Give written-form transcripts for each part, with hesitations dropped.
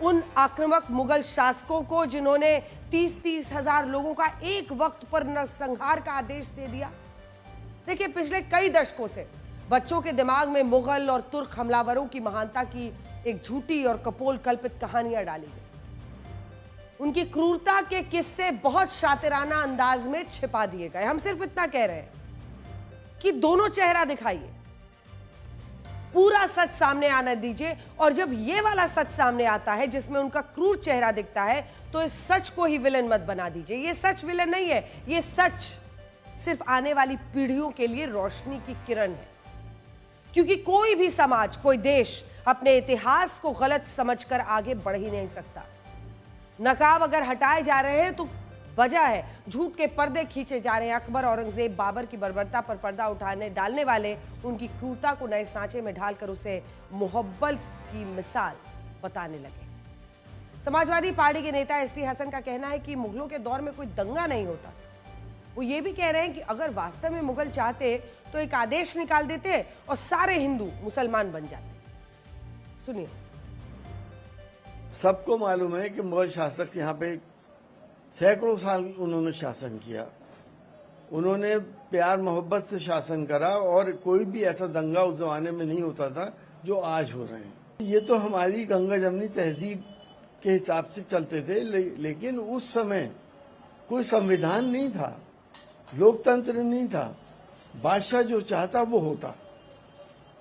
उन आक्रामक मुगल शासकों को जिन्होंने 30-30 हजार लोगों का एक वक्त पर नरसंहार का आदेश दे दिया। देखिए, पिछले कई दशकों से बच्चों के दिमाग में मुगल और तुर्क हमलावरों की महानता की एक झूठी और कपोल कल्पित कहानियां डाली गई। उनकी क्रूरता के किस्से बहुत शातिराना अंदाज में छिपा दिए गए। हम सिर्फ इतना कह रहे हैं कि दोनों चेहरा दिखाइए, पूरा सच सामने आने दीजिए। और जब ये वाला सच सामने आता है जिसमें उनका क्रूर चेहरा दिखता है, तो इस सच को ही विलन मत बना दीजिए। ये सच विलन नहीं है, ये सच सिर्फ आने वाली पीढ़ियों के लिए रोशनी की किरण है। क्योंकि कोई भी समाज, कोई देश अपने इतिहास को गलत समझकर आगे बढ़ ही नहीं सकता। नकाब अगर हटाए जा रहे हैं तो वजह है, झूठ के पर्दे खींचे जा रहे हैं। अकबर, औरंगजेब, बाबर की बर्बरता पर पर्दा उठाने डालने वाले उनकी क्रूरता को नए सांचे में ढालकर उसे मोहब्बत की मिसाल बताने लगे। समाजवादी पार्टी के नेता एसटी हसन का कहना है कि मुगलों के दौर में कोई दंगा नहीं होता। वो ये भी कह रहे हैं कि अगर वास्तव में मुगल चाहते तो एक आदेश निकाल देते और सारे हिंदू मुसलमान बन जाते। सुनिए। सबको मालूम है कि मुगल शासक यहाँ पे सैकड़ों साल उन्होंने शासन किया। उन्होंने प्यार मोहब्बत से शासन करा और कोई भी ऐसा दंगा उस जमाने में नहीं होता था जो आज हो रहे हैं। ये तो हमारी गंगा जमनी तहजीब के हिसाब से चलते थे, लेकिन उस समय कोई संविधान नहीं था, लोकतंत्र नहीं था। बादशाह जो चाहता वो होता।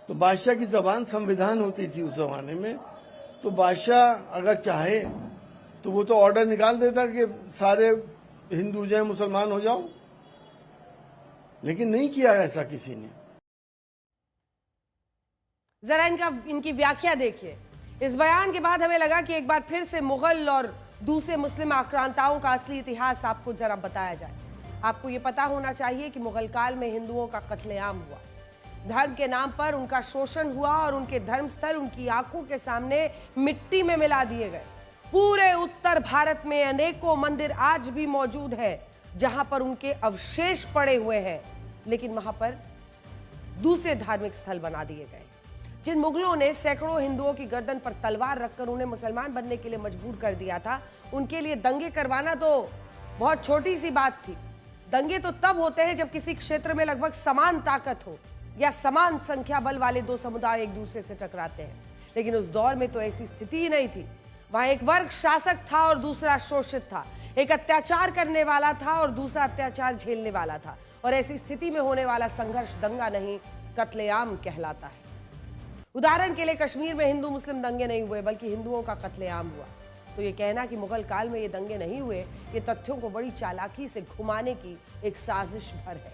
तो बादशाह की जबान संविधान होती थी उस जमाने में। तो बादशाह अगर चाहे तो वो तो ऑर्डर निकाल देता कि सारे हिंदू जो मुसलमान हो जाओ, लेकिन नहीं किया ऐसा किसी ने। जरा इनकी व्याख्या देखिए। इस बयान के बाद हमें लगा कि एक बार फिर से मुगल और दूसरे मुस्लिम आक्रांताओं का असली इतिहास आपको जरा बताया जाए। आपको ये पता होना चाहिए कि मुगल काल में हिंदुओं का कत्लेआम हुआ, धर्म के नाम पर उनका शोषण हुआ और उनके धर्मस्थल उनकी आंखों के सामने मिट्टी में मिला दिए गए। पूरे उत्तर भारत में अनेकों मंदिर आज भी मौजूद हैं जहां पर उनके अवशेष पड़े हुए हैं, लेकिन वहां पर दूसरे धार्मिक स्थल बना दिए गए। जिन मुगलों ने सैकड़ों हिंदुओं की गर्दन पर तलवार रखकर उन्हें मुसलमान बनने के लिए मजबूर कर दिया था, उनके लिए दंगे करवाना तो बहुत छोटी सी बात थी। दंगे तो तब होते हैं जब किसी क्षेत्र में लगभग समान ताकत हो या समान संख्या बल वाले दो समुदाय एक दूसरे से टकराते हैं। लेकिन उस दौर में तो ऐसी स्थिति ही नहीं थी। वहां एक वर्ग शासक था और दूसरा शोषित था, एक अत्याचार करने वाला था और दूसरा अत्याचार झेलने वाला था। और ऐसी स्थिति में होने वाला संघर्ष दंगा नहीं, कत्लेआम कहलाता है। उदाहरण के लिए कश्मीर में हिंदू मुस्लिम दंगे नहीं हुए, बल्कि हिंदुओं का कत्लेआम हुआ। तो ये कहना कि मुगल काल में ये दंगे नहीं हुए, ये तथ्यों को बड़ी चालाकी से घुमाने की एक साजिश भर है।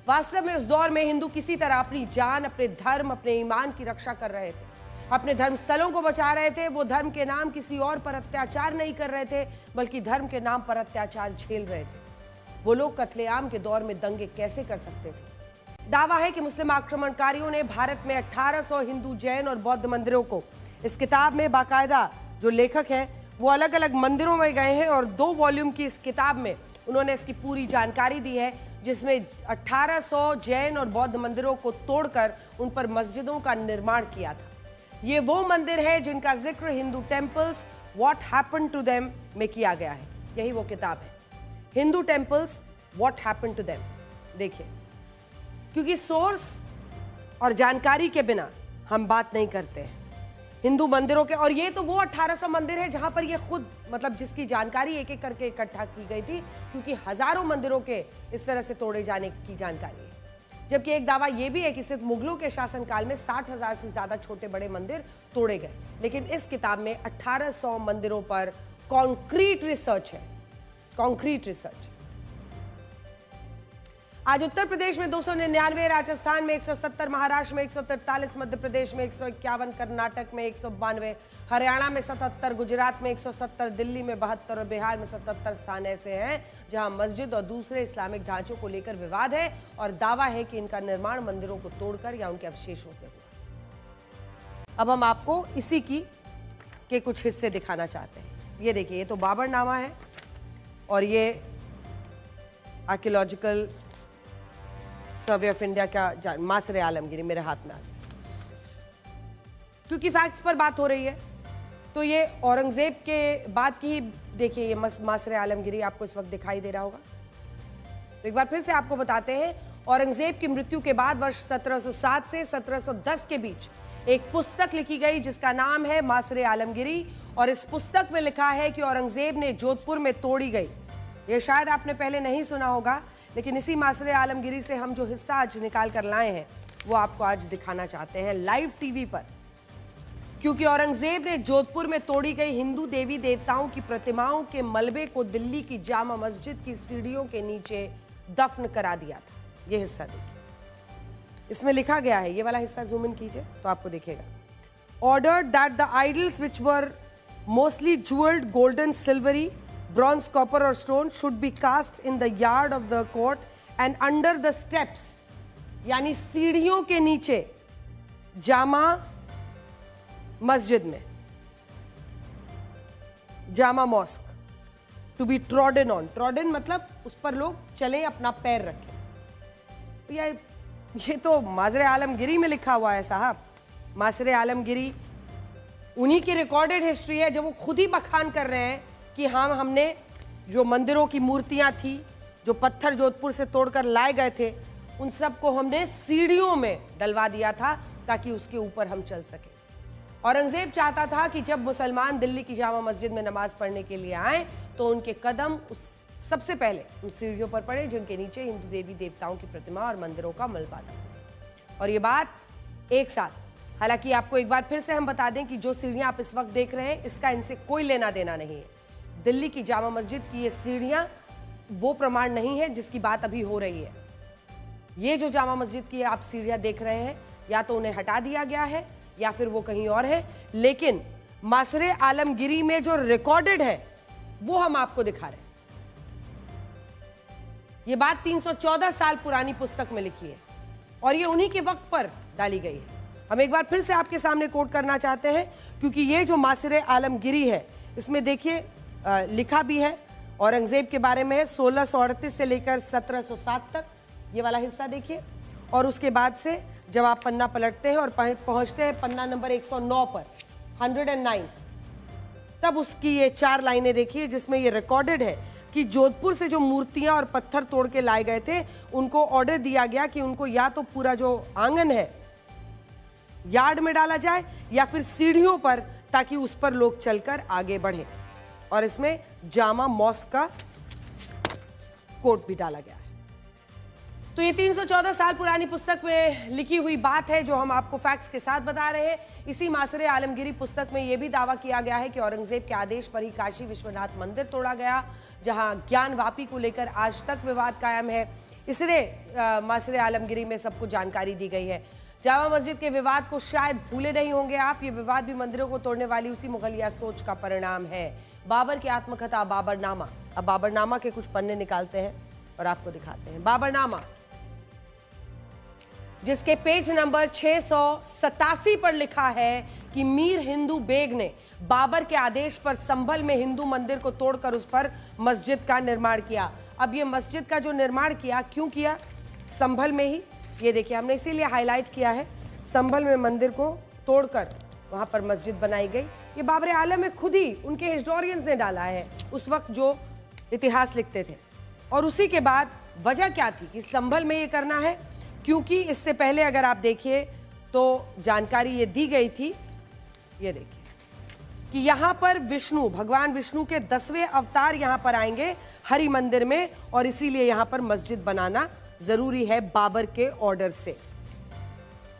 वास्तव में उस दौर में हिंदू किसी तरह अपनी जान, अपने धर्म, अपने ईमान की रक्षा कर रहे थे, अपने धर्मस्थलों को बचा रहे थे। वो धर्म के नाम किसी और पर अत्याचार नहीं कर रहे थे, बल्कि धर्म के नाम पर अत्याचार झेल रहे थे। वो लोग कत्लेआम के दौर में दंगे कैसे कर सकते थे? दावा है कि मुस्लिम आक्रमणकारियों ने भारत में 1800 हिंदू, जैन और बौद्ध मंदिरों को, इस किताब में बाकायदा जो लेखक हैं वो अलग अलग मंदिरों में गए हैं और 2 वॉल्यूम की इस किताब में उन्होंने इसकी पूरी जानकारी दी है, जिसमें 1800 जैन और बौद्ध मंदिरों को तोड़कर उन पर मस्जिदों का निर्माण किया था। ये वो मंदिर है जिनका जिक्र Hindu temples what happened to them में किया गया है। यही वो किताब है, Hindu temples what happened to them. देखिए, क्योंकि सोर्स और जानकारी के बिना हम बात नहीं करते हैं हिंदू मंदिरों के। और ये तो वो 1800 मंदिर है जहां पर ये खुद, मतलब जिसकी जानकारी एक एक करके इकट्ठा की गई थी, क्योंकि हजारों मंदिरों के इस तरह से तोड़े जाने की जानकारी है। जबकि एक दावा यह भी है कि सिर्फ मुगलों के शासनकाल में 60,000 से ज्यादा छोटे बड़े मंदिर तोड़े गए। लेकिन इस किताब में 1800 मंदिरों पर कॉन्क्रीट रिसर्च है, कॉन्क्रीट रिसर्च। आज उत्तर प्रदेश में 299, राजस्थान में 170, महाराष्ट्र में 143, मध्य प्रदेश में 151, कर्नाटक में 192, हरियाणा में 77, गुजरात में 170, दिल्ली में 72 और बिहार में 77 स्थान ऐसे हैं जहां मस्जिद और दूसरे इस्लामिक ढांचों को लेकर विवाद है और दावा है कि इनका निर्माण मंदिरों को तोड़कर या उनके अवशेषों से हुआ। अब हम आपको इसी के कुछ हिस्से दिखाना चाहते हैं। ये देखिए, ये तो बाबरनामा है और ये आर्कियोलॉजिकल सर्वे ऑफ इंडिया का मासरे आलमगीरी मेरे हाथ में आ गया। क्योंकि फैक्ट्स पर बात हो रही है तो ये औरंगजेब के बाद की देखिए, ये मासरे आलमगिरी आपको इस वक्त दिखाई दे रहा होगा। तो एक बार फिर से आपको बताते हैं, औरंगजेब की मृत्यु के बाद वर्ष 1707 से 1710 के बीच एक पुस्तक लिखी गई जिसका नाम है मासरे आलमगिरी, और इस पुस्तक में लिखा है कि औरंगजेब ने जोधपुर में तोड़ी गई। ये शायद आपने पहले नहीं सुना होगा, लेकिन इसी मासरे आलमगिरी से हम जो हिस्सा आज निकाल कर लाए हैं वो आपको आज दिखाना चाहते हैं लाइव टीवी पर। क्योंकि औरंगजेब ने जोधपुर में तोड़ी गई हिंदू देवी देवताओं की प्रतिमाओं के मलबे को दिल्ली की जामा मस्जिद की सीढ़ियों के नीचे दफन करा दिया था। ये हिस्सा देखिए, इसमें लिखा गया है, ये वाला हिस्सा जूम इन कीजिए तो आपको दिखेगा। Ordered that the idols which were mostly jewelled golden silvery bronze copper और stone should be cast in the yard of the court and under the steps, यानी सीढ़ियों के नीचे जामा मस्जिद में, Jama mosque, to be trodden on. Trodden मतलब उस पर लोग चले, अपना पैर रखें। ये तो मासरे आलमगिरी में लिखा हुआ है साहब। मासरे आलमगिरी उन्हीं की रिकॉर्डेड हिस्ट्री है, जब वो खुद ही बखान कर रहे हैं कि हाँ, हमने जो मंदिरों की मूर्तियां थी, जो पत्थर जोधपुर से तोड़कर लाए गए थे, उन सबको हमने सीढ़ियों में डलवा दिया था ताकि उसके ऊपर हम चल सके। औरंगजेब चाहता था कि जब मुसलमान दिल्ली की जामा मस्जिद में नमाज पढ़ने के लिए आए तो उनके कदम उस सबसे पहले उन सीढ़ियों पर पड़े जिनके नीचे हिंदू देवी देवताओं की प्रतिमा और मंदिरों का मलबा था। और ये बात एक साथ, हालांकि आपको एक बार फिर से हम बता दें कि जो सीढ़ियां आप इस वक्त देख रहे हैं, इसका इनसे कोई लेना देना नहीं है। दिल्ली की जामा मस्जिद की ये सीढ़ियां वो प्रमाण नहीं है जिसकी बात अभी हो रही है। ये जो जामा मस्जिद की आप सीढ़ियां देख रहे हैं, या तो उन्हें हटा दिया गया है या फिर वो कहीं और है, लेकिन मासरे आलमगिरी में जो रिकॉर्डेड है वो हम आपको दिखा रहे हैं। ये बात 314 साल पुरानी पुस्तक में लिखी है और ये उन्हीं के वक्त पर डाली गई है। हम एक बार फिर से आपके सामने कोट करना चाहते हैं, क्योंकि ये जो मासरे आलमगिरी है, इसमें देखिए लिखा भी है औरंगजेब के बारे में, 1638 से लेकर 1707 तक, ये वाला हिस्सा देखिए। और उसके बाद से जब आप पन्ना पलटते हैं और पहुंचते हैं पन्ना नंबर 109 पर, 109, तब उसकी ये 4 लाइनें देखिए जिसमें ये रिकॉर्डेड है कि जोधपुर से जो मूर्तियां और पत्थर तोड़ के लाए गए थे, उनको ऑर्डर दिया गया कि उनको या तो पूरा जो आंगन है यार्ड में डाला जाए या फिर सीढ़ियों पर, ताकि उस पर लोग चलकर आगे बढ़े। और इसमें जामा मॉस्क का कोट भी डाला गया है। तो ये 314 साल पुरानी पुस्तक में लिखी हुई बात है जो हम आपको फैक्ट्स के साथ बता रहे हैं। इसी मासरे आलमगिरी पुस्तक में यह भी दावा किया गया है कि औरंगजेब के आदेश पर ही काशी विश्वनाथ मंदिर तोड़ा गया, जहां ज्ञान वापी को लेकर आज तक विवाद कायम है। इसलिए मासरे आलमगिरी में सबको जानकारी दी गई है। जामा मस्जिद के विवाद को शायद भूले नहीं होंगे आप। ये विवाद भी मंदिरों को तोड़ने वाली उसी मुगलिया सोच का परिणाम है। बाबर की आत्मकथा बाबरनामा। अब बाबरनामा के कुछ पन्ने निकालते हैं और आपको दिखाते हैं। बाबरनामा, जिसके पेज नंबर 687 पर लिखा है कि मीर हिंदू बेग ने बाबर के आदेश पर संभल में हिंदू मंदिर को तोड़कर उस पर मस्जिद का निर्माण किया। अब ये मस्जिद का जो निर्माण किया, क्यों किया? संभल में ही। ये देखिए, हमने इसीलिए हाईलाइट किया है, संभल में मंदिर को तोड़कर वहां पर मस्जिद बनाई गई। ये बाबर आलम में खुद ही उनके हिस्टोरियंस ने डाला है, उस वक्त जो इतिहास लिखते थे। और उसी के बाद वजह क्या थी कि संभल में ये करना है? क्योंकि इससे पहले अगर आप देखिए तो जानकारी ये दी गई थी, ये देखिए, कि यहां पर विष्णु, भगवान विष्णु के 10वें अवतार यहां पर आएंगे हरि मंदिर में, और इसीलिए यहां पर मस्जिद बनाना जरूरी है बाबर के ऑर्डर से।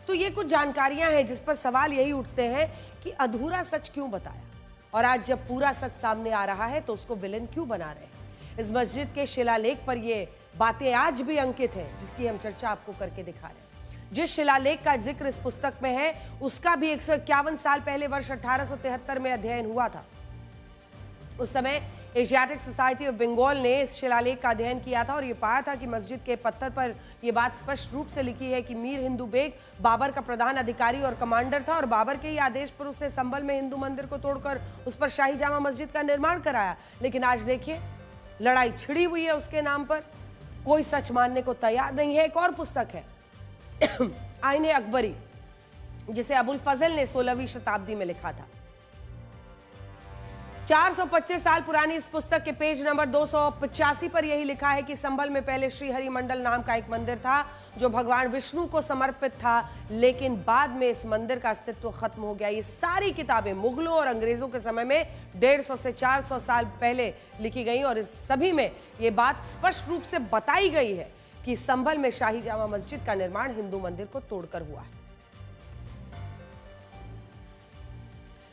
तो ये कुछ जानकारियां हैं जिस पर सवाल यही उठते हैं कि अधूरा सच क्यों बताया, और आज जब पूरा सच सामने आ रहा है तो उसको विलेन क्यों बना रहे हैं। इस मस्जिद के शिलालेख पर ये बातें आज भी अंकित हैं, जिसकी हम चर्चा आपको करके दिखा रहे हैं। जिस शिलालेख का जिक्र इस पुस्तक में है, उसका भी 151 साल पहले वर्ष 1873 में अध्ययन हुआ था। उस समय एशियाटिक सोसाइटी ऑफ बंगाल ने इस शिलालेख का अध्ययन किया था और ये पाया था कि मस्जिद के पत्थर पर यह बात स्पष्ट रूप से लिखी है कि मीर हिंदू बेग बाबर का प्रधान अधिकारी और कमांडर था, और बाबर के ही आदेश पर उसने संभल में हिंदू मंदिर को तोड़कर उस पर शाही जामा मस्जिद का निर्माण कराया। लेकिन आज देखिए, लड़ाई छिड़ी हुई है उसके नाम पर, कोई सच मानने को तैयार नहीं है। एक और पुस्तक है आईने अकबरी, जिसे अबुल फजल ने 16वीं शताब्दी में लिखा था। 425 साल पुरानी इस पुस्तक के पेज नंबर 285 पर यही लिखा है कि संभल में पहले श्री हरिमंडल नाम का एक मंदिर था जो भगवान विष्णु को समर्पित था, लेकिन बाद में इस मंदिर का अस्तित्व खत्म हो गया। ये सारी किताबें मुगलों और अंग्रेजों के समय में 150 से 400 साल पहले लिखी गई और इस सभी में ये बात स्पष्ट रूप से बताई गई है कि संभल में शाही जामा मस्जिद का निर्माण हिंदू मंदिर को तोड़कर हुआ है।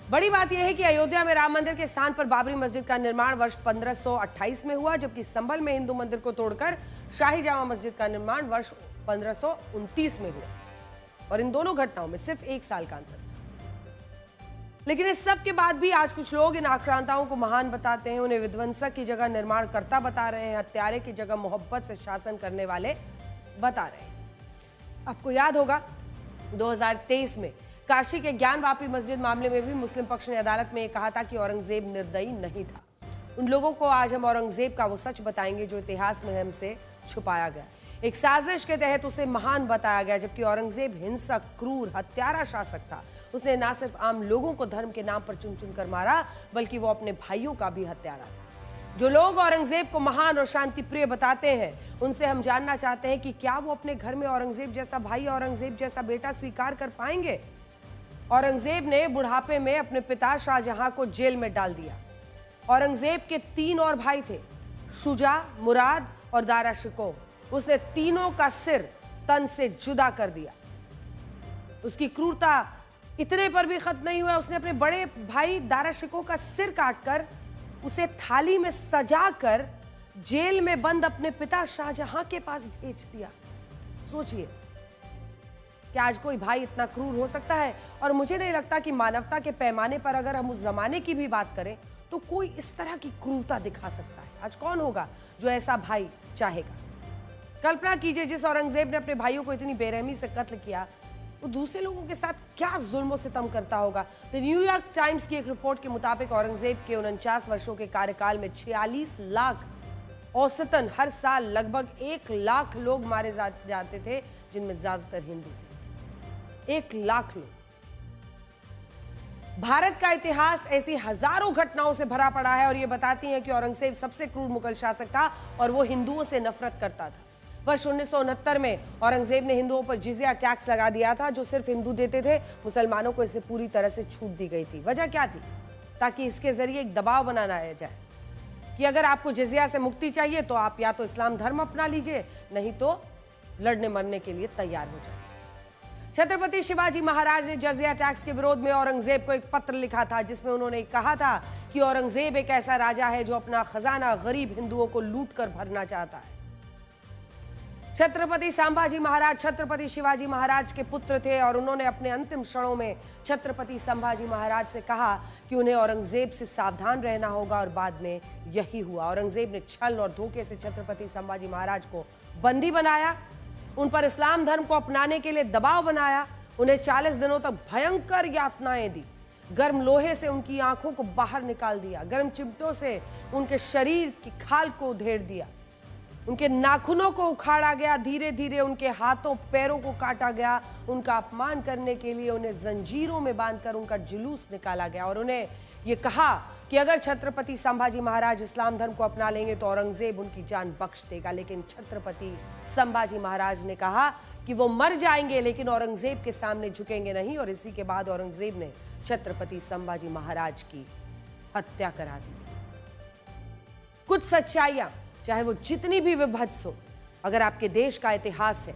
बड़ी बात यह है कि अयोध्या में राम मंदिर के स्थान पर बाबरी मस्जिद का निर्माण वर्ष 1528 में हुआ, जबकि संभल में हिंदू मंदिर को तोड़कर शाही जामा मस्जिद का निर्माण वर्ष 1529 में हुआ और इन दोनों घटनाओं में सिर्फ 1 साल का अंतर था। लेकिन इस सब के बाद भी आज कुछ लोग इन आक्रांताओं को महान बताते हैं, उन्हें विध्वंसक की जगह निर्माणकर्ता बता रहे हैं, हत्यारे की जगह मोहब्बत से शासन करने वाले बता रहे हैं। आपको याद होगा 2023 में काशी के ज्ञानवापी मस्जिद मामले में भी मुस्लिम पक्ष ने अदालत में कहा था कि औरंगजेब निर्दयी नहीं था। उन लोगों को आज हम औरंगजेब का वो सच बताएंगे जो इतिहास में हमसे छुपाया गया। एक साजिश के तहत उसे महान बताया गया, जबकि औरंगजेब हिंसक, क्रूर, हत्यारा शासक था। उसने न सिर्फ आम लोगों को धर्म के नाम पर चुन चुन कर मारा, बल्कि वो अपने भाइयों का भी हत्यारा था। जो लोग औरंगजेब को महान और शांति प्रिय बताते हैं, उनसे हम जानना चाहते हैं कि क्या वो अपने घर में औरंगजेब जैसा भाई, औरंगजेब जैसा बेटा स्वीकार कर पाएंगे? औरंगजेब ने बुढ़ापे में अपने पिता शाहजहां को जेल में डाल दिया। औरंगजेब के 3 और भाई थे, शुजा, मुराद और दारा शिकोह। उसने तीनों का सिर तन से जुदा कर दिया। उसकी क्रूरता इतने पर भी खत्म नहीं हुआ, उसने अपने बड़े भाई दारा शिकोह का सिर काटकर उसे थाली में सजाकर जेल में बंद अपने पिता शाहजहां के पास भेज दिया। सोचिए कि आज कोई भाई इतना क्रूर हो सकता है? और मुझे नहीं लगता कि मानवता के पैमाने पर अगर हम उस जमाने की भी बात करें तो कोई इस तरह की क्रूरता दिखा सकता है। आज कौन होगा जो ऐसा भाई चाहेगा? कल्पना कीजिए, जिस औरंगजेब ने अपने भाइयों को इतनी बेरहमी से कत्ल किया, वो दूसरे लोगों के साथ क्या जुल्म सितम करता होगा। तो न्यूयॉर्क टाइम्स की एक रिपोर्ट के मुताबिक औरंगजेब के 49 वर्षों के कार्यकाल में 46 लाख औसतन हर साल लगभग 1 लाख लोग मारे जाते थे, जिनमें ज्यादातर हिंदू थे। 1 लाख लोग। भारत का इतिहास ऐसी हजारों घटनाओं से भरा पड़ा है और ये बताती हैं कि औरंगजेब सबसे क्रूर मुगल शासक था और वो हिंदुओं से नफरत करता था। वर्ष 1969 में औरंगजेब ने हिंदुओं पर जिजिया टैक्स लगा दिया था, जो सिर्फ हिंदू देते थे। मुसलमानों को इसे पूरी तरह से छूट दी गई थी। वजह क्या थी? ताकि इसके जरिए एक दबाव बनाया जाए कि अगर आपको जिजिया से मुक्ति चाहिए तो आप या तो इस्लाम धर्म अपना लीजिए, नहीं तो लड़ने मरने के लिए तैयार हो जाए। छत्रपति शिवाजी महाराज ने जजिया टैक्स के विरोध में औरंगजेब को एक पत्र लिखा था, जिसमें उन्होंने कहा था कि औरंगजेब एक ऐसा राजा है जो अपना खजाना गरीब हिंदुओं को लूट कर भरना चाहता है। छत्रपति संभाजी महाराज छत्रपति शिवाजी महाराज के पुत्र थे और उन्होंने अपने अंतिम क्षणों में छत्रपति संभाजी महाराज से कहा कि उन्हें औरंगजेब से सावधान रहना होगा और बाद में यही हुआ। औरंगजेब ने छल और धोखे से छत्रपति संभाजी महाराज को बंदी बनाया, उन पर इस्लाम धर्म को अपनाने के लिए दबाव बनाया, उन्हें 40 दिनों तक भयंकर यातनाएं दी, गर्म लोहे से उनकी आंखों को बाहर निकाल दिया, गर्म चिमटों से उनके शरीर की खाल को उधेड़ दिया, उनके नाखूनों को उखाड़ा गया, धीरे धीरे उनके हाथों पैरों को काटा गया, उनका अपमान करने के लिए उन्हें जंजीरों में बांधकर उनका जुलूस निकाला गया और उन्हें ये कहा कि अगर छत्रपति संभाजी महाराज इस्लाम धर्म को अपना लेंगे तो औरंगजेब उनकी जान बख्श देगा। लेकिन छत्रपति संभाजी महाराज ने कहा कि वो मर जाएंगे लेकिन औरंगजेब के सामने झुकेंगे नहीं, और इसी के बाद औरंगजेब ने छत्रपति संभाजी महाराज की हत्या करा दी। कुछ सच्चाइयां, चाहे वो जितनी भी विभत्स हो, अगर आपके देश का इतिहास है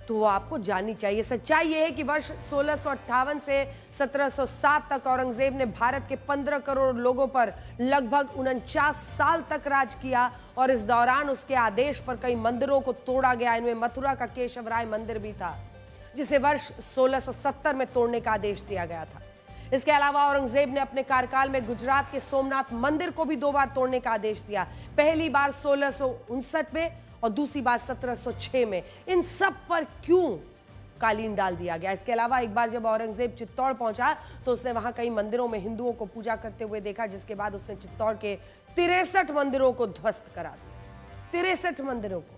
तो वो आपको जाननी चाहिए। सच्चाई ये है कि वर्ष 1658 से 1707 तक औरंगजेब ने भारत के 15 करोड़ लोगों पर लगभग 49 साल तक राज किया और इस दौरान उसके आदेश पर कई मंदिरों को तोड़ा गया। इनमें मथुरा का केशवराय मंदिर भी था, जिसे वर्ष 1670 में तोड़ने का आदेश दिया गया था। इसके अलावा औरंगजेब ने अपने कार्यकाल में गुजरात के सोमनाथ मंदिर को भी 2 बार तोड़ने का आदेश दिया, पहली बार 1659 में और दूसरी बार 1706 में। इन सब पर क्यों कालीन डाल दिया गया? इसके अलावा एक बार जब औरंगजेब चित्तौड़ पहुंचा तो उसने वहां कई मंदिरों में हिंदुओं को पूजा करते हुए देखा, जिसके बाद उसने चित्तौड़ के 63 मंदिरों को ध्वस्त करा दिया। 63 मंदिरों को।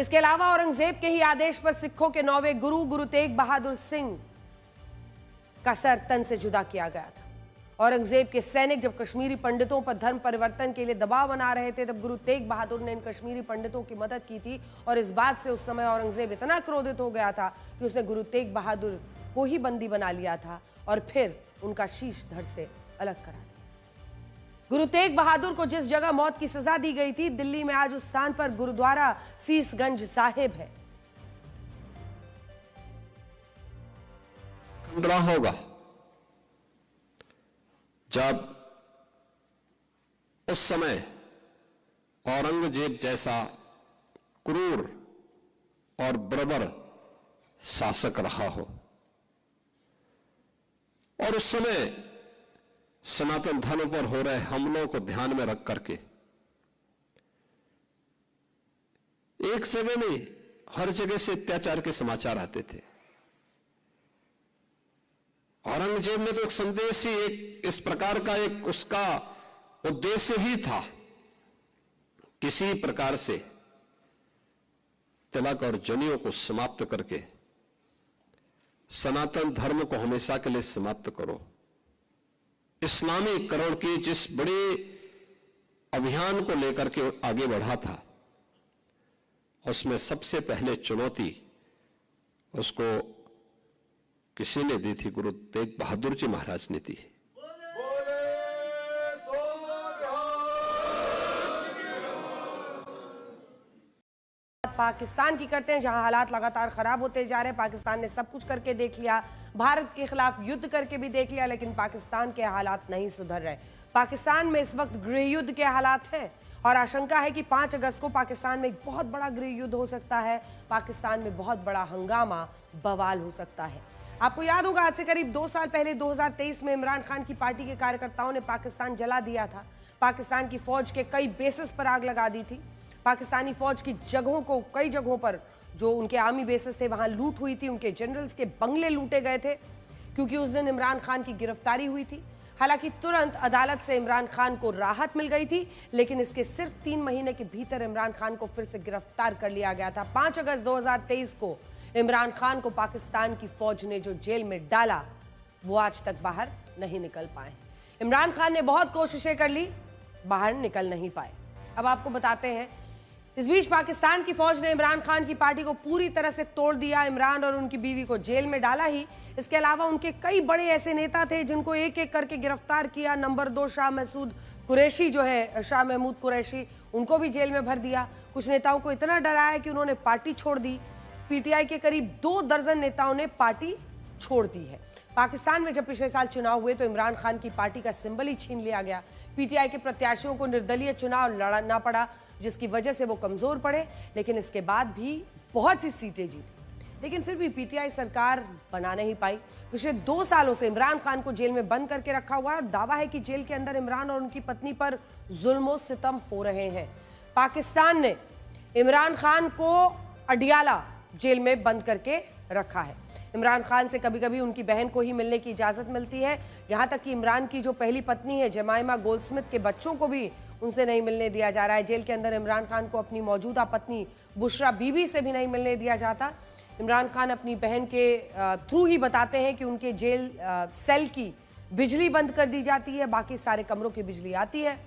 इसके अलावा औरंगजेब के ही आदेश पर सिखों के 9वें गुरु तेग बहादुर सिंह का सर तन से जुदा किया गया था। औरंगजेब के सैनिक जब कश्मीरी पंडितों पर धर्म परिवर्तन के लिए दबाव बना रहे थे, तब गुरु तेग बहादुर ने इन कश्मीरी पंडितों की मदद की थी। और इस बात से उस समय औरंगजेब इतना क्रोधित हो गया था कि उसने गुरु तेग बहादुर को ही बंदी बना लिया था और फिर उनका शीश धड़ से अलग करा दिया। गुरु तेग बहादुर को जिस जगह मौत की सजा दी गई थी, दिल्ली में आज उस स्थान पर गुरुद्वारा सीसगंज साहिब है। होगा जब उस समय औरंगजेब जैसा क्रूर और बर्बर शासक रहा हो और उस समय सनातन धर्म पर हो रहे हमलों को ध्यान में रख करके एक जगह नहीं, हर जगह से अत्याचार के समाचार आते थे। औरंगजेब ने तो एक संदेश ही, एक इस प्रकार का एक उसका उद्देश्य ही था, किसी प्रकार से तिलक और जनेऊ को समाप्त करके सनातन धर्म को हमेशा के लिए समाप्त करो। इस्लामीकरण के जिस बड़े अभियान को लेकर के आगे बढ़ा था, उसमें सबसे पहले चुनौती उसको किसी ने दी थी? गुरु तेग बहादुर जी महाराज ने दी। पाकिस्तान की करते हैं, जहां हालात लगातार खराब होते जा रहे हैं। पाकिस्तान ने सब कुछ करके देख लिया, भारत के खिलाफ युद्ध करके भी देख लिया, लेकिन पाकिस्तान के हालात नहीं सुधर रहे। पाकिस्तान में इस वक्त गृह युद्ध के हालात हैं और आशंका है कि 5 अगस्त को पाकिस्तान में एक बहुत बड़ा गृह युद्ध हो सकता है। पाकिस्तान में बहुत बड़ा हंगामा, बवाल हो सकता है। आपको याद होगा, आज से करीब 2 साल पहले 2023 में इमरान खान की पार्टी के कार्यकर्ताओं ने पाकिस्तान जला दिया था। पाकिस्तान की फौज के कई बेसेस पर आग लगा दी थी। पाकिस्तानी फौज की जगहों को, कई जगहों पर जो उनके आर्मी बेसेस थे वहां लूट हुई थी। उनके जनरल्स के बंगले लूटे गए थे क्योंकि उस दिन इमरान खान की गिरफ्तारी हुई थी। हालांकि तुरंत अदालत से इमरान खान को राहत मिल गई थी, लेकिन इसके सिर्फ 3 महीने के भीतर इमरान खान को फिर से गिरफ्तार कर लिया गया था। 5 अगस्त 2023 को इमरान खान को पाकिस्तान की फौज ने जो जेल में डाला, वो आज तक बाहर नहीं निकल पाए। इमरान खान ने बहुत कोशिशें कर ली, बाहर निकल नहीं पाए। अब आपको बताते हैं, इस बीच पाकिस्तान की फौज ने इमरान खान की पार्टी को पूरी तरह से तोड़ दिया। इमरान और उनकी बीवी को जेल में डाला ही, इसके अलावा उनके कई बड़े ऐसे नेता थे जिनको एक एक करके गिरफ्तार किया। नंबर 2 शाह महमूद कुरैशी जो है, शाह महमूद कुरैशी, उनको भी जेल में भर दिया। कुछ नेताओं को इतना डराया कि उन्होंने पार्टी छोड़ दी। पीटीआई के करीब 2 दर्जन नेताओं ने पार्टी छोड़ दी है। पाकिस्तान में जब पिछले साल चुनाव हुए तो इमरान खान की पार्टी का सिंबल ही छीन लिया गया। पीटीआई के प्रत्याशियों को निर्दलीय चुनाव लड़ना पड़ा, जिसकी वजह से वो कमजोर पड़े, लेकिन इसके बाद भी बहुत सी सीटें जीती। लेकिन फिर भी पीटीआई सरकार बना नहीं पाई। पिछले 2 सालों से इमरान खान को जेल में बंद करके रखा हुआ है और दावा है कि जेल के अंदर इमरान और उनकी पत्नी पर जुल्म सितम हो रहे हैं। पाकिस्तान ने इमरान खान को अडियाला जेल में बंद करके रखा है। इमरान खान से कभी कभी उनकी बहन को ही मिलने की इजाजत मिलती है। यहां तक कि इमरान की जो पहली पत्नी है जमाइमा गोल्डस्मिथ के बच्चों को भी उनसे नहीं मिलने दिया जा रहा है। जेल के अंदर इमरान खान को अपनी मौजूदा पत्नी बुशरा बीबी से भी नहीं मिलने दिया जाता। इमरान खान अपनी बहन के थ्रू ही बताते हैं कि उनके जेल सेल की बिजली बंद कर दी जाती है, बाकी सारे कमरों की बिजली आती है,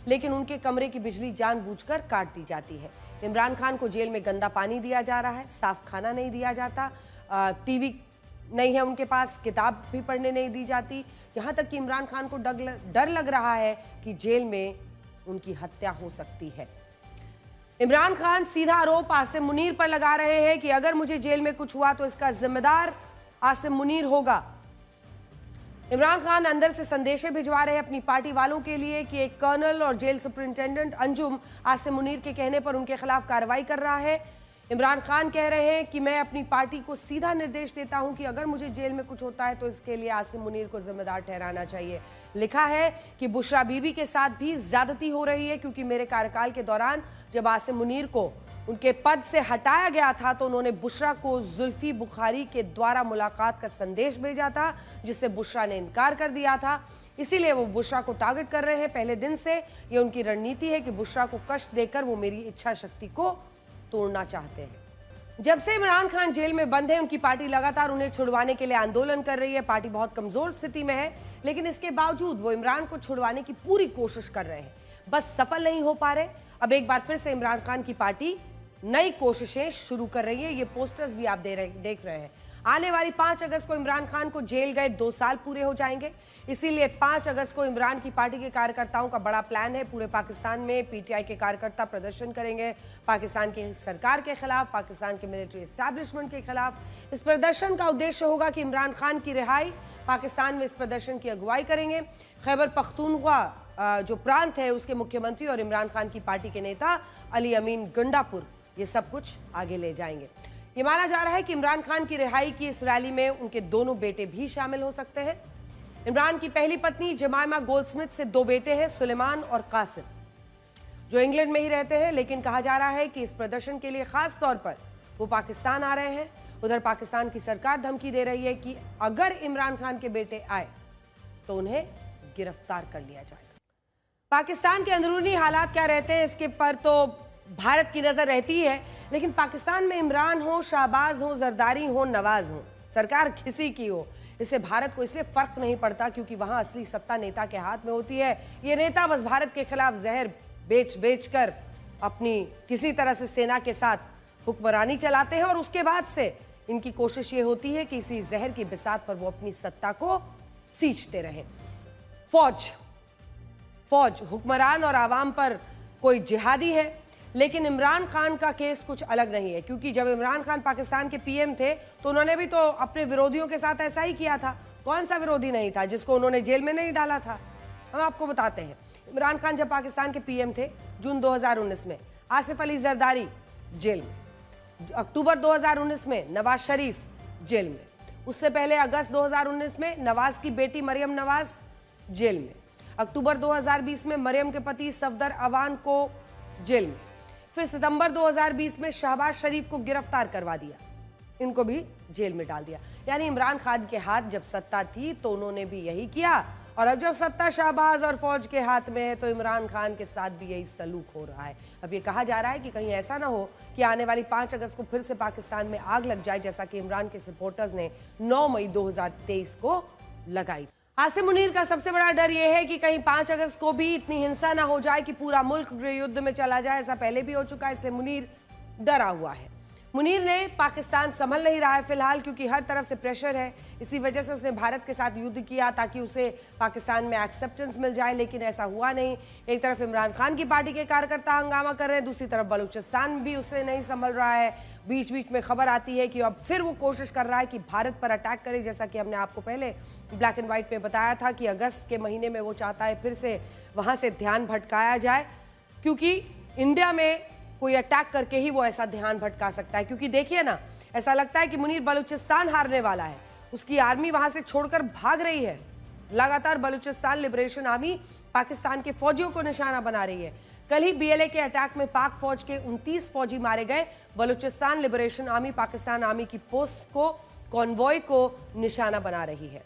लेकिन उनके कमरे की बिजली जानबूझकर काट दी जाती है। इमरान खान को जेल में गंदा पानी दिया जा रहा है, साफ खाना नहीं दिया जाता, टीवी नहीं है उनके पास, किताब भी पढ़ने नहीं दी जाती। यहाँ तक कि इमरान खान को डर लग रहा है कि जेल में उनकी हत्या हो सकती है। इमरान खान सीधा आरोप आसिम मुनीर पर लगा रहे हैं कि अगर मुझे जेल में कुछ हुआ तो इसका जिम्मेदार आसिम मुनीर होगा। इमरान खान अंदर से संदेशे भिजवा रहे हैं अपनी पार्टी वालों के लिए कि एक कर्नल और जेल सुपरिंटेंडेंट अंजुम आसिम मुनीर के कहने पर उनके खिलाफ कार्रवाई कर रहा है। इमरान खान कह रहे हैं कि मैं अपनी पार्टी को सीधा निर्देश देता हूं कि अगर मुझे जेल में कुछ होता है तो इसके लिए आसिम मुनीर को जिम्मेदार ठहराना चाहिए। लिखा है कि बुशरा बीबी के साथ भी ज्यादती हो रही है, क्योंकि मेरे कार्यकाल के दौरान जब आसिम मुनीर को उनके पद से हटाया गया था तो उन्होंने बुशरा को जुल्फी बुखारी के द्वारा मुलाकात का संदेश भेजा था, जिससे बुशरा ने इनकार कर दिया था। इसीलिए वो बुशरा को टारगेट कर रहे हैं। पहले दिन से ये उनकी रणनीति है कि बुशरा को कष्ट देकर वो मेरी इच्छा शक्ति को तोड़ना चाहते हैं। जब से इमरान खान जेल में बंद है, उनकी पार्टी लगातार उन्हें छुड़वाने के लिए आंदोलन कर रही है। पार्टी बहुत कमजोर स्थिति में है, लेकिन इसके बावजूद वो इमरान को छुड़वाने की पूरी कोशिश कर रहे हैं, बस सफल नहीं हो पा रहे। अब एक बार फिर से इमरान खान की पार्टी नई कोशिशें शुरू कर रही है। ये पोस्टर्स भी आप देख रहे हैं। आने वाली 5 अगस्त को इमरान खान को जेल गए 2 साल पूरे हो जाएंगे। इसीलिए 5 अगस्त को इमरान की पार्टी के कार्यकर्ताओं का बड़ा प्लान है। पूरे पाकिस्तान में पीटीआई के कार्यकर्ता प्रदर्शन करेंगे पाकिस्तान की सरकार के खिलाफ, पाकिस्तान के मिलिट्री एस्टैब्लिशमेंट के खिलाफ। इस प्रदर्शन का उद्देश्य होगा कि इमरान खान की रिहाई। पाकिस्तान में इस प्रदर्शन की अगुवाई करेंगे खैबर पख्तूनख्वा जो प्रांत है उसके मुख्यमंत्री और इमरान खान की पार्टी के नेता अली अमीन गंडापुर। ये सब कुछ आगे ले जाएंगे। ये माना जा रहा है कि इमरान खान की रिहाई की इस रैली में उनके दोनों बेटे भी शामिल हो सकते हैं। इमरान की पहली पत्नी जमाइमा गोल्डस्मिथ से 2 बेटे हैं, सुलेमान और कासिम, जो इंग्लैंड में ही रहते हैं। लेकिन कहा जा रहा है कि इस प्रदर्शन के लिए खास तौर पर वो पाकिस्तान आ रहे हैं। उधर पाकिस्तान की सरकार धमकी दे रही है कि अगर इमरान खान के बेटे आए तो उन्हें गिरफ्तार कर लिया जाएगा। पाकिस्तान के अंदरूनी हालात क्या रहते हैं इसके पर तो भारत की नजर रहती है, लेकिन पाकिस्तान में इमरान हो, शाहबाज हो, जरदारी हो, नवाज हो, सरकार किसी की हो, इससे भारत को इसलिए फर्क नहीं पड़ता क्योंकि वहां असली सत्ता नेता के हाथ में होती है। ये नेता बस भारत के खिलाफ जहर बेच कर अपनी किसी तरह से सेना के साथ हुक्मरानी चलाते हैं और उसके बाद से इनकी कोशिश ये होती है कि इसी जहर की बिसात पर वो अपनी सत्ता को सींचते रहें। फौज हुक्मरान और आवाम पर कोई जिहादी है, लेकिन इमरान खान का केस कुछ अलग नहीं है, क्योंकि जब इमरान खान पाकिस्तान के पीएम थे तो उन्होंने भी तो अपने विरोधियों के साथ ऐसा ही किया था। कौन सा विरोधी नहीं था जिसको उन्होंने जेल में नहीं डाला था? हम आपको बताते हैं। इमरान खान जब पाकिस्तान के पीएम थे जून 2019 में, आसिफ अली जरदारी जेल में। अक्टूबर 2019 में नवाज शरीफ जेल में। उससे पहले अगस्त 2019 में नवाज की बेटी मरियम नवाज जेल में। अक्टूबर 2020 में मरियम के पति सफदर अवान को जेल में। फिर सितंबर 2020 में शहबाज शरीफ को गिरफ्तार करवा दिया, इनको भी जेल में डाल दिया। यानी इमरान खान के हाथ जब सत्ता थी तो उन्होंने भी यही किया, और अब जब सत्ता शहबाज और फौज के हाथ में है तो इमरान खान के साथ भी यही सलूक हो रहा है। अब ये कहा जा रहा है कि कहीं ऐसा ना हो कि आने वाली 5 अगस्त को फिर से पाकिस्तान में आग लग जाए, जैसा कि इमरान के सपोर्टर्स ने 9 मई 2023 को लगाई। आसिम मुनीर का सबसे बड़ा डर यह है कि कहीं 5 अगस्त को भी इतनी हिंसा ना हो जाए कि पूरा मुल्क गृहयुद्ध में चला जाए। ऐसा पहले भी हो चुका है, इसलिए मुनीर डरा हुआ है। मुनीर ने पाकिस्तान संभल नहीं रहा है फिलहाल, क्योंकि हर तरफ से प्रेशर है। इसी वजह से उसने भारत के साथ युद्ध किया ताकि उसे पाकिस्तान में एक्सेप्टेंस मिल जाए, लेकिन ऐसा हुआ नहीं। एक तरफ इमरान खान की पार्टी के कार्यकर्ता हंगामा कर रहे हैं, दूसरी तरफ बलूचिस्तान भी उससे नहीं संभल रहा है। बीच बीच में खबर आती है कि अब फिर वो कोशिश कर रहा है कि भारत पर अटैक करे, जैसा कि हमने आपको पहले ब्लैक एंड व्हाइट पे बताया था कि अगस्त के महीने में वो चाहता है फिर से वहां से ध्यान भटकाया जाए, क्योंकि इंडिया में कोई अटैक करके ही वो ऐसा ध्यान भटका सकता है। क्योंकि देखिए ना, ऐसा लगता है कि मुनीर बलूचिस्तान हारने वाला है, उसकी आर्मी वहां से छोड़कर भाग रही है। लगातार बलूचिस्तान लिबरेशन आर्मी पाकिस्तान के फौजियों को निशाना बना रही है। कल ही बीएलए के अटैक में पाक फौज के 29 फौजी मारे गए। Balochistan liberation army Pakistan army की पोस्ट को, कॉन्वॉय को निशाना बना रही है।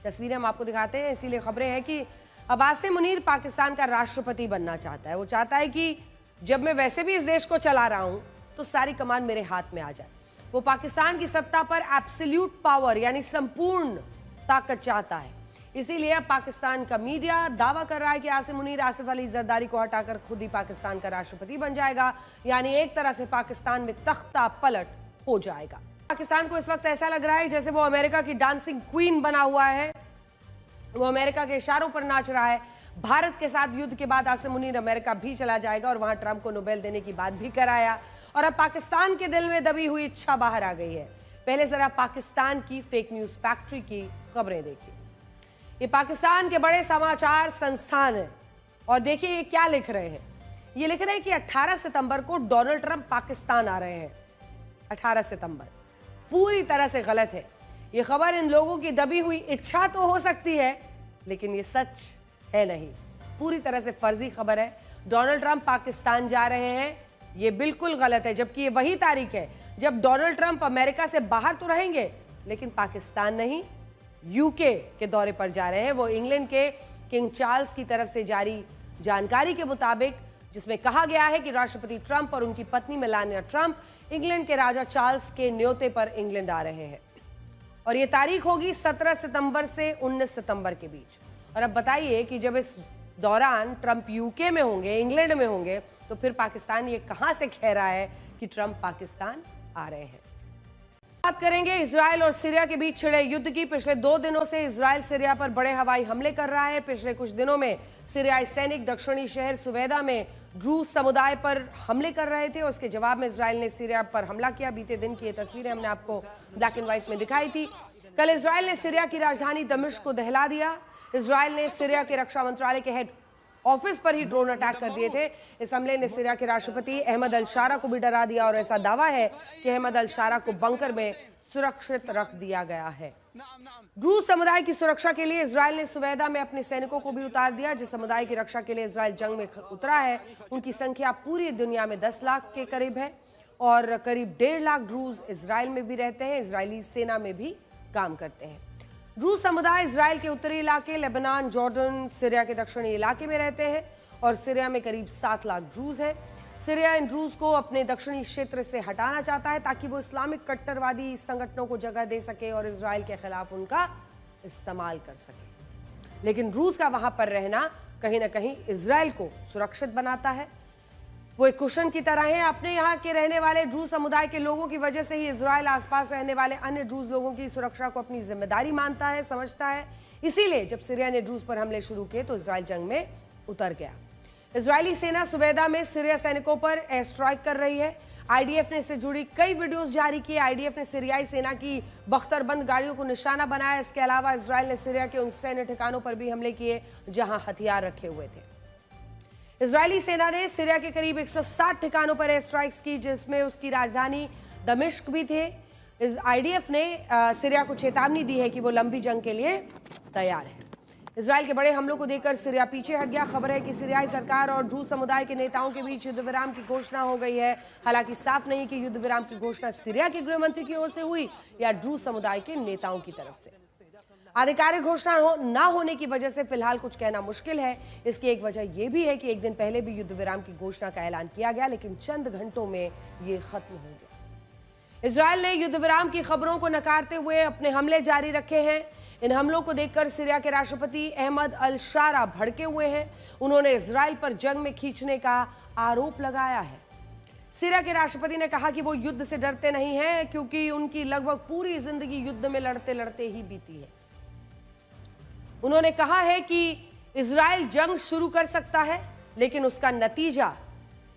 तस्वीरें हम आपको दिखाते हैं, इसीलिए खबरें हैं कि अब आसिम मुनीर पाकिस्तान का राष्ट्रपति बनना चाहता है। वो चाहता है कि जब मैं वैसे भी इस देश को चला रहा हूं तो सारी कमान मेरे हाथ में आ जाए। वो पाकिस्तान की सत्ता पर एब्सोल्यूट पावर यानी संपूर्ण ताकत चाहता है। इसीलिए अब पाकिस्तान का मीडिया दावा कर रहा है कि आसिम मुनीर आसिफ अली जरदारी को हटाकर खुद ही पाकिस्तान का राष्ट्रपति बन जाएगा, यानी एक तरह से पाकिस्तान में तख्ता पलट हो जाएगा। पाकिस्तान को इस वक्त ऐसा लग रहा है जैसे वो अमेरिका की डांसिंग क्वीन बना हुआ है, वो अमेरिका के इशारों पर नाच रहा है। भारत के साथ युद्ध के बाद आसिम मुनीर अमेरिका भी चला जाएगा और वहां ट्रंप को नोबेल देने की बात भी कराया, और अब पाकिस्तान के दिल में दबी हुई इच्छा बाहर आ गई है। पहले जरा पाकिस्तान की फेक न्यूज फैक्ट्री की खबरें देखिए। ये पाकिस्तान के बड़े समाचार संस्थान है, और देखिए ये क्या लिख रहे हैं। ये लिख रहे हैं कि 18 सितंबर को डोनाल्ड ट्रंप पाकिस्तान आ रहे हैं। 18 सितंबर पूरी तरह से गलत है। ये खबर इन लोगों की दबी हुई इच्छा तो हो सकती है, लेकिन ये सच है नहीं, पूरी तरह से फर्जी खबर है। डोनाल्ड ट्रंप पाकिस्तान जा रहे हैं, ये बिल्कुल गलत है, जबकि ये वही तारीख है जब डोनाल्ड ट्रंप अमेरिका से बाहर तो रहेंगे लेकिन पाकिस्तान नहीं, यूके के दौरे पर जा रहे हैं। वो इंग्लैंड के किंग चार्ल्स की तरफ से जारी जानकारी के मुताबिक जिसमें कहा गया है कि राष्ट्रपति ट्रंप और उनकी पत्नी मेलानिया ट्रंप इंग्लैंड के राजा चार्ल्स के न्योते पर इंग्लैंड आ रहे हैं और ये तारीख होगी 17 सितंबर से 19 सितंबर के बीच। और अब बताइए कि जब इस दौरान ट्रंप यूके में होंगे, इंग्लैंड में होंगे, तो फिर पाकिस्तान ये कहां से कह रहा है कि ट्रंप पाकिस्तान आ रहे हैं। बात करेंगे इजराइल और सीरिया के बीच छिड़े युद्ध की। पिछले 2 दिनों से इजराइल सीरिया पर बड़े हवाई हमले कर रहा है। पिछले कुछ दिनों में सीरियाई सैनिक दक्षिणी शहर सुवेदा में ड्रूज समुदाय पर हमले कर रहे थे और उसके जवाब में इजराइल ने सीरिया पर हमला किया। बीते दिन की ये तस्वीरें हमने आपको ब्लैक एंड व्हाइट में दिखाई थी। कल इजराइल ने सीरिया की राजधानी दमिश्क को दहला दिया। इजराइल ने सीरिया के रक्षा मंत्रालय के हेड ऑफिस पर ही ड्रोन अटैक कर दिए थे। इस हमले ने सीरिया के राष्ट्रपति अहमद अल शारा को भी डरा दिया और ऐसा दावा है कि अहमद अल शारा को बंकर में सुरक्षित रख दिया गया है। ड्रूज समुदाय की सुरक्षा के लिए इजराइल ने सुवेदा में अपने सैनिकों को भी उतार दिया। जिस समुदाय की रक्षा के लिए इजराइल जंग में उतरा है उनकी संख्या पूरी दुनिया में 10 लाख के करीब है और करीब 1.5 लाख ड्रूज इजराइल में भी रहते हैं, इजरायली सेना में भी काम करते हैं। ड्रूज समुदाय इजराइल के उत्तरी इलाके, लेबनान, जॉर्डन, सीरिया के दक्षिणी इलाके में रहते हैं और सीरिया में करीब 7 लाख ड्रूज हैं। सीरिया इन ड्रूज को अपने दक्षिणी क्षेत्र से हटाना चाहता है ताकि वो इस्लामिक कट्टरवादी संगठनों को जगह दे सके और इजराइल के खिलाफ उनका इस्तेमाल कर सके। लेकिन ड्रूज का वहां पर रहना कहीं ना कहीं इजराइल को सुरक्षित बनाता है। वो एक कुशन की तरह है। अपने यहाँ के रहने वाले ड्रूज समुदाय के लोगों की वजह से ही इजराइल आसपास रहने वाले अन्य ड्रूज लोगों की सुरक्षा को अपनी जिम्मेदारी मानता है, समझता है। इसीलिए जब सीरिया ने ड्रूज पर हमले शुरू किए तो इजराइल जंग में उतर गया। इजरायली सेना सुवेदा में सीरिया सैनिकों पर एयर स्ट्राइक कर रही है। आईडीएफ ने इससे जुड़ी कई वीडियोस जारी किए। आईडीएफ ने सीरियाई सेना की बख्तरबंद गाड़ियों को निशाना बनाया। इसके अलावा इजराइल ने सीरिया के उन सैन्य ठिकानों पर भी हमले किए जहां हथियार रखे हुए थे। इजरायली सेना ने सीरिया के करीब 160 ठिकानों पर एयर स्ट्राइक्स की, जिसमें उसकी राजधानी दमिश्क भी थे। आईडीएफ ने सीरिया को चेतावनी दी है कि वो लंबी जंग के लिए तैयार है। इजराइल के बड़े हमलों को देखकर सीरिया पीछे हट गया। खबर है कि सीरियाई सरकार और ड्रूज समुदाय के नेताओं के बीच युद्ध विराम की घोषणा हो गई है। हालांकि साफ नहीं कि युद्ध विराम की घोषणा सीरिया के गृह मंत्री की ओर से हुई या ड्रूज समुदाय के नेताओं की तरफ से। आधिकारिक घोषणा न होने की वजह से फिलहाल कुछ कहना मुश्किल है। इसकी एक वजह यह भी है कि एक दिन पहले भी युद्ध विराम की घोषणा का ऐलान किया गया, लेकिन चंद घंटों में ये खत्म हो गया। इजराइल ने युद्ध विराम की खबरों को नकारते हुए अपने हमले जारी रखे हैं। इन हमलों को देखकर सीरिया के राष्ट्रपति अहमद अल शारा भड़के हुए हैं। उन्होंने इजराइल पर जंग में खींचने का आरोप लगाया है। सीरिया के राष्ट्रपति ने कहा कि वो युद्ध से डरते नहीं हैं क्योंकि उनकी लगभग पूरी जिंदगी युद्ध में लड़ते लड़ते ही बीती है। उन्होंने कहा है कि इजराइल जंग शुरू कर सकता है, लेकिन उसका नतीजा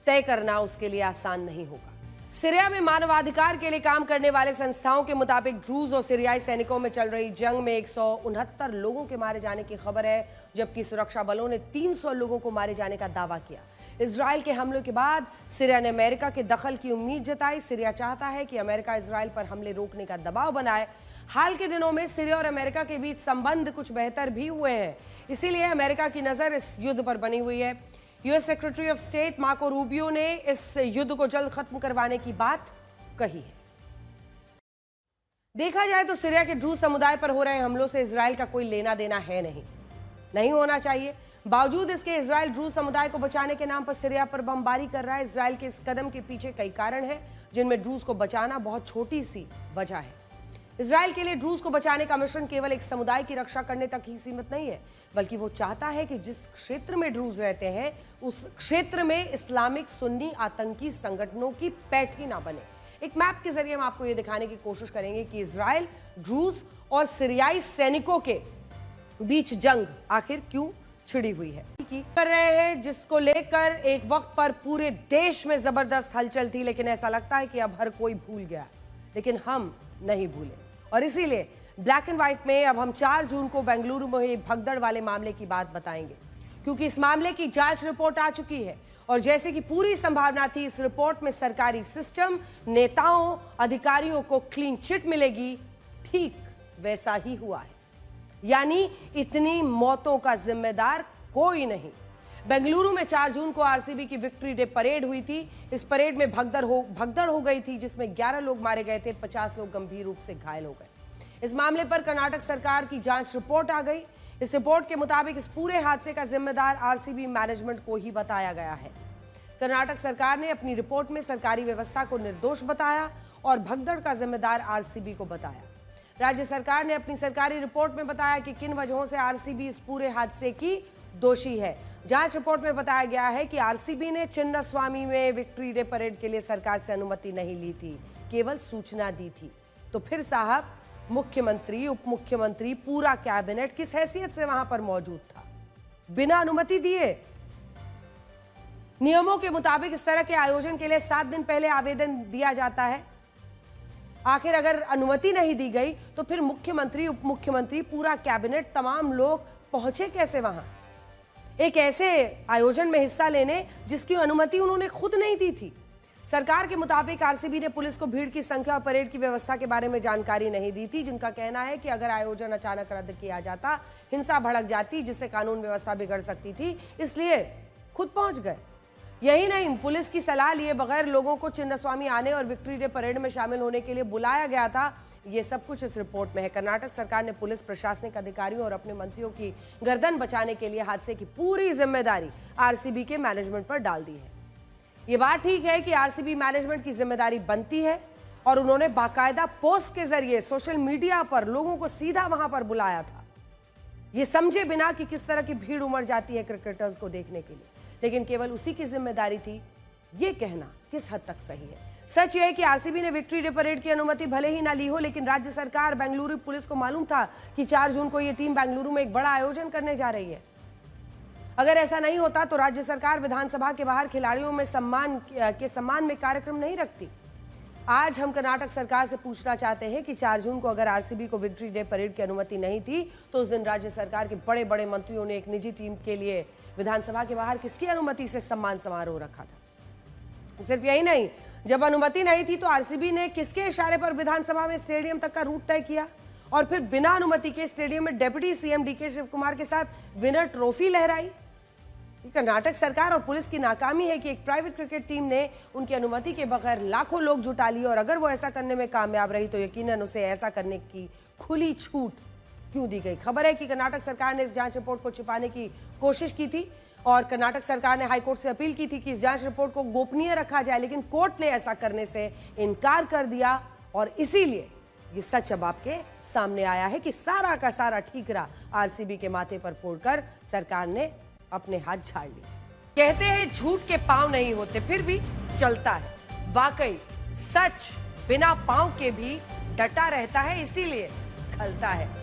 तय करना उसके लिए आसान नहीं होगा। सीरिया में मानवाधिकार के लिए काम करने वाले संस्थाओं के मुताबिक ड्रूज और सीरियाई सैनिकों में चल रही जंग में 169 लोगों के मारे जाने की खबर है, जबकि सुरक्षा बलों ने 300 लोगों को मारे जाने का दावा किया। इजराइल के हमलों के बाद सीरिया ने अमेरिका के दखल की उम्मीद जताई। सीरिया चाहता है कि अमेरिका इजराइल पर हमले रोकने का दबाव बनाए। हाल के दिनों में सीरिया और अमेरिका के बीच संबंध कुछ बेहतर भी हुए हैं, इसीलिए अमेरिका की नजर इस युद्ध पर बनी हुई है। US secretary of state Marco Rubio ने इस युद्ध को जल्द खत्म करवाने की बात कही है। देखा जाए तो सीरिया के ड्रूज समुदाय पर हो रहे हमलों से इजराइल का कोई लेना देना है नहीं होना चाहिए। बावजूद इसके इजराइल ड्रूज समुदाय को बचाने के नाम पर सीरिया पर बमबारी कर रहा है। इजराइल के इस कदम के पीछे कई कारण हैं, जिनमें ड्रूज को बचाना बहुत छोटी सी वजह है। इजराइल के लिए ड्रूज को बचाने का मिशन केवल एक समुदाय की रक्षा करने तक ही सीमित नहीं है, बल्कि वो चाहता है कि जिस क्षेत्र में ड्रूज रहते हैं उस क्षेत्र में इस्लामिक सुन्नी आतंकी संगठनों की पैठ ही ना बने। एक मैप के जरिए हम आपको ये दिखाने की कोशिश करेंगे कि इजराइल, ड्रूज और सीरियाई सैनिकों के बीच जंग आखिर क्यों छिड़ी हुई है कर रहे हैं, जिसको लेकर एक वक्त पर पूरे देश में जबरदस्त हलचल थी, लेकिन ऐसा लगता है कि अब हर कोई भूल गया, लेकिन हम नहीं भूले। और इसीलिए ब्लैक एंड व्हाइट में अब हम 4 जून को बेंगलुरु में हुई भगदड़ वाले मामले की बात बताएंगे, क्योंकि इस मामले की जांच रिपोर्ट आ चुकी है और जैसे कि पूरी संभावना थी इस रिपोर्ट में सरकारी सिस्टम, नेताओं, अधिकारियों को क्लीन चिट मिलेगी, ठीक वैसा ही हुआ है। यानी इतनी मौतों का जिम्मेदार कोई नहीं। बेंगलुरु में 4 जून को आरसीबी की विक्ट्री डे परेड हुई थी। इस परेड में भगदड़ हो गई थी, जिसमें 11 लोग मारे गए थे, 50 लोग गंभीर रूप से घायल हो गए। इस मामले पर कर्नाटक सरकार की जांच रिपोर्ट आ गई। इस रिपोर्ट के मुताबिक इस पूरे हादसे का जिम्मेदार आरसीबी मैनेजमेंट को ही बताया गया है। कर्नाटक सरकार ने अपनी रिपोर्ट में सरकारी व्यवस्था को निर्दोष बताया और भगदड़ का जिम्मेदार आरसीबी को बताया। राज्य सरकार ने अपनी सरकारी रिपोर्ट में बताया कि किन वजहों से आरसीबी इस पूरे हादसे की दोषी है। जांच रिपोर्ट में बताया गया है कि आरसीबी ने चिन्नास्वामी में विक्ट्री डे परेड के लिए सरकार से अनुमति नहीं ली थी, केवल सूचना दी थी। तो फिर साहब, मुख्यमंत्री, उप मुख्यमंत्री, पूरा कैबिनेट किस हैसियत से वहां पर मौजूद था बिना अनुमति दिए? नियमों के मुताबिक इस तरह के आयोजन के लिए 7 दिन पहले आवेदन दिया जाता है। आखिर अगर अनुमति नहीं दी गई तो फिर मुख्यमंत्री, उप मुख्यमंत्री, पूरा कैबिनेट, तमाम लोग पहुंचे कैसे वहां एक ऐसे आयोजन में हिस्सा लेने जिसकी अनुमति उन्होंने खुद नहीं दी थी? सरकार के मुताबिक आरसीबी ने पुलिस को भीड़ की संख्या और परेड की व्यवस्था के बारे में जानकारी नहीं दी थी, जिनका कहना है कि अगर आयोजन अचानक रद्द किया जाता, हिंसा भड़क जाती जिससे कानून व्यवस्था बिगड़ सकती थी, इसलिए खुद पहुंच गए। यही नहीं, पुलिस की सलाह लिए बगैर लोगों को चिन्नास्वामी आने और विक्ट्री डे परेड में शामिल होने के लिए बुलाया गया था। ये सब कुछ इस रिपोर्ट में है। कर्नाटक सरकार ने पुलिस, प्रशासनिक अधिकारियों और अपने मंत्रियों की गर्दन बचाने के लिए हादसे की पूरी जिम्मेदारी आरसीबी के मैनेजमेंट पर डाल दी है। ये बात ठीक है कि आरसीबी मैनेजमेंट की जिम्मेदारी बनती है और उन्होंने बाकायदा पोस्ट के जरिए सोशल मीडिया पर लोगों को सीधा वहां पर बुलाया था, ये समझे बिना कि किस तरह की भीड़ उमड़ जाती है क्रिकेटर्स को देखने के लिए। लेकिन केवल उसी की जिम्मेदारी थी, ये कहना किस हद तक सही है? सच ये है कि आरसीबी ने विक्ट्री डे परेड की अनुमति भले ही ना ली हो, लेकिन राज्य सरकार, बेंगलुरु पुलिस को मालूम था कि 4 जून को ये टीम बेंगलुरु में एक बड़ा आयोजन करने जा रही है। अगर ऐसा नहीं होता तो राज्य सरकार विधानसभा के बाहर खिलाड़ियों में सम्मान में कार्यक्रम नहीं रखती। आज हम कर्नाटक सरकार से पूछना चाहते हैं कि 4 जून को अगर आरसीबी को विक्ट्री डे परेड की अनुमति नहीं थी तो उस दिन राज्य सरकार के बड़े बड़े मंत्रियों ने एक निजी टीम के लिए विधानसभा के बाहर किसकी अनुमति से सम्मान समारोह रखा था? सिर्फ यही नहीं, जब अनुमति नहीं थी तो आरसीबी ने किसके इशारे पर विधानसभा में स्टेडियम तक का रूट तय किया और फिर बिना अनुमति के स्टेडियम में deputy CM DK Shivakumar के साथ विनर ट्रॉफी लहराई? कर्नाटक सरकार और पुलिस की नाकामी है कि एक प्राइवेट क्रिकेट टीम ने उनकी अनुमति के बगैर लाखों लोग जुटा लिए और अगर वो ऐसा करने में कामयाब रही तो यकीनन उसे ऐसा करने की खुली छूट क्यों दी गई? खबर है कि कर्नाटक सरकार ने इस जांच रिपोर्ट को छिपाने की कोशिश की थी और कर्नाटक सरकार ने हाईकोर्ट से अपील की थी कि इस जांच रिपोर्ट को गोपनीय रखा जाए, लेकिन कोर्ट ने ऐसा करने से इनकार कर दिया और इसीलिए ये सच अब आपके सामने आया है कि सारा का सारा ठीकरा आरसीबी के माथे पर फोड़कर सरकार ने अपने हाथ झाड़ लिए। कहते हैं झूठ के पांव नहीं होते, फिर भी चलता है। वाकई सच बिना पांव के भी डटा रहता है, इसीलिए खलता है।